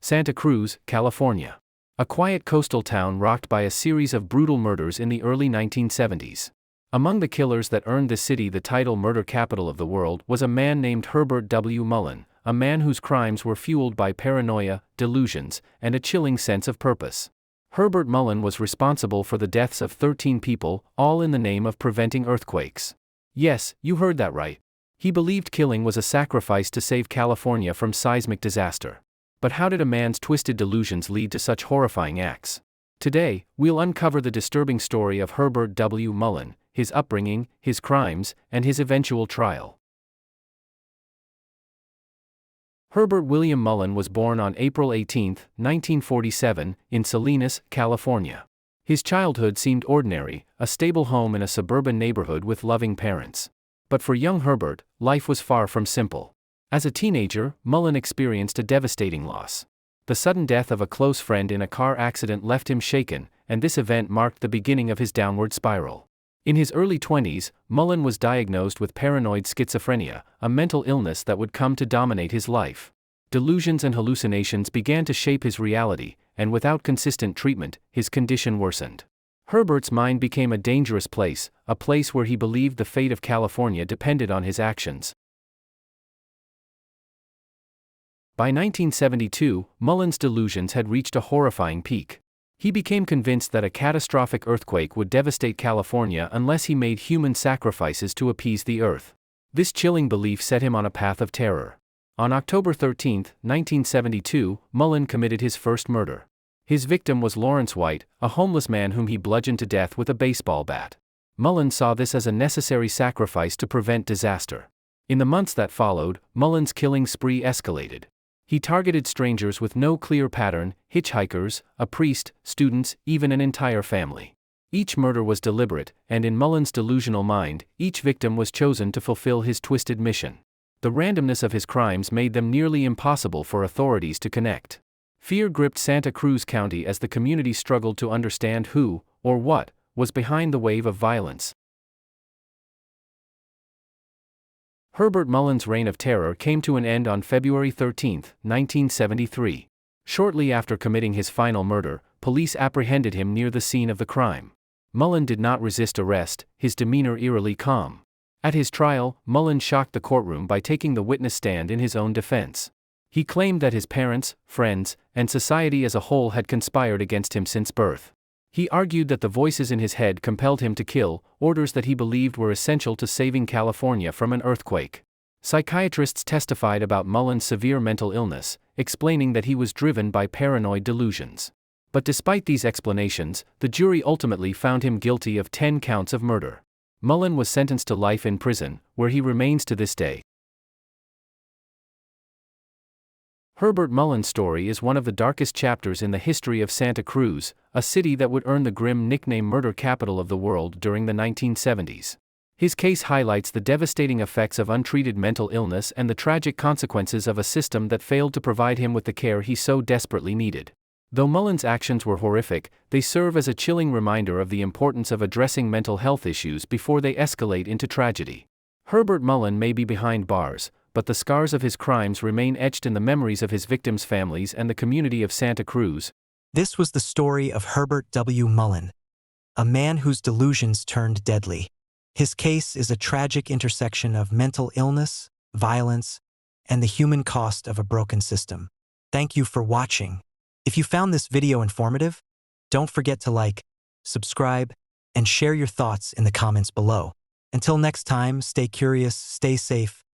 Santa Cruz, California. A quiet coastal town rocked by a series of brutal murders in the early 1970s. Among the killers that earned the city the title murder capital of the world was a man named Herbert W. Mullin, a man whose crimes were fueled by paranoia, delusions, and a chilling sense of purpose. Herbert Mullin was responsible for the deaths of 13 people, all in the name of preventing earthquakes. Yes, you heard that right. He believed killing was a sacrifice to save California from seismic disaster. But how did a man's twisted delusions lead to such horrifying acts? Today, we'll uncover the disturbing story of Herbert W. Mullin, his upbringing, his crimes, and his eventual trial. Herbert William Mullin was born on April 18, 1947, in Salinas, California. His childhood seemed ordinary, a stable home in a suburban neighborhood with loving parents. But for young Herbert, life was far from simple. As a teenager, Mullin experienced a devastating loss. The sudden death of a close friend in a car accident left him shaken, and this event marked the beginning of his downward spiral. In his early 20s, Mullin was diagnosed with paranoid schizophrenia, a mental illness that would come to dominate his life. Delusions and hallucinations began to shape his reality, and without consistent treatment, his condition worsened. Herbert's mind became a dangerous place, a place where he believed the fate of California depended on his actions. By 1972, Mullin's delusions had reached a horrifying peak. He became convinced that a catastrophic earthquake would devastate California unless he made human sacrifices to appease the earth. This chilling belief set him on a path of terror. On October 13, 1972, Mullin committed his first murder. His victim was Lawrence White, a homeless man whom he bludgeoned to death with a baseball bat. Mullin saw this as a necessary sacrifice to prevent disaster. In the months that followed, Mullin's killing spree escalated. He targeted strangers with no clear pattern, hitchhikers, a priest, students, even an entire family. Each murder was deliberate, and in Mullin's delusional mind, each victim was chosen to fulfill his twisted mission. The randomness of his crimes made them nearly impossible for authorities to connect. Fear gripped Santa Cruz County as the community struggled to understand who, or what, was behind the wave of violence. Herbert Mullin's reign of terror came to an end on February 13, 1973. Shortly after committing his final murder, police apprehended him near the scene of the crime. Mullin did not resist arrest, his demeanor eerily calm. At his trial, Mullin shocked the courtroom by taking the witness stand in his own defense. He claimed that his parents, friends, and society as a whole had conspired against him since birth. He argued that the voices in his head compelled him to kill, orders that he believed were essential to saving California from an earthquake. Psychiatrists testified about Mullin's severe mental illness, explaining that he was driven by paranoid delusions. But despite these explanations, the jury ultimately found him guilty of 10 counts of murder. Mullin was sentenced to life in prison, where he remains to this day. Herbert Mullin's story is one of the darkest chapters in the history of Santa Cruz, a city that would earn the grim nickname murder capital of the world during the 1970s. His case highlights the devastating effects of untreated mental illness and the tragic consequences of a system that failed to provide him with the care he so desperately needed. Though Mullin's actions were horrific, they serve as a chilling reminder of the importance of addressing mental health issues before they escalate into tragedy. Herbert Mullin may be behind bars, but the scars of his crimes remain etched in the memories of his victims' families and the community of Santa Cruz. This was the story of Herbert W. Mullin, a man whose delusions turned deadly. His case is a tragic intersection of mental illness, violence, and the human cost of a broken system. Thank you for watching. If you found this video informative, don't forget to like, subscribe, and share your thoughts in the comments below. Until next time, stay curious, stay safe,